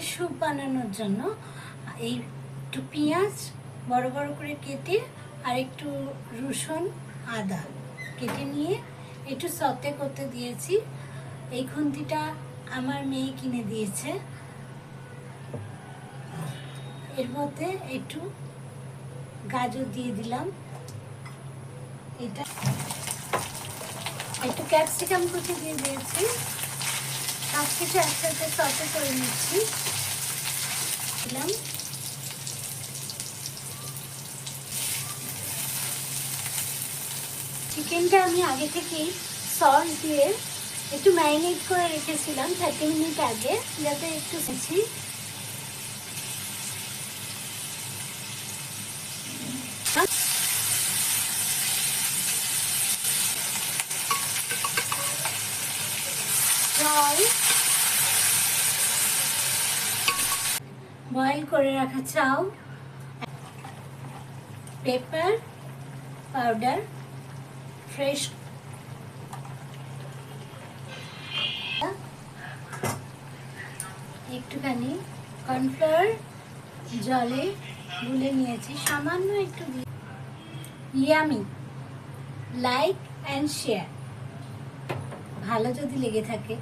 চিকেনের স্যুপ বানানোর জন্য এই একটু পেঁয়াজ বড় বড় করে কেটে আর একটু রসুন আদা কেটে নিয়ে একটু সতে করতে দিয়েছি। এই খুন্তিটা আমার মেয়ে কিনে দিয়েছে। এর মধ্যে একটু গাজর দিয়ে দিলাম, এটা একটু ক্যাপসিকাম কুচি দিয়ে দিয়েছি। সব কিছু একসাথে সতে করে নিচ্ছি। দিলাম চিকেনটা আমি আগে থেকেই সস দিয়ে একটু ম্যারিনেট করে রেখেছিলাম 30 মিনিট আগে, যাতে একটু বেশি বয়েল করে রাখা চাউ, পেপার পাউডার, ফ্রেশ একটুখানি কর্নফ্লাওয়ার জলে গুলে নিয়েছি, সামান্য একটু। ইয়ামি। Like and share. ভালো যদি লেগে থাকে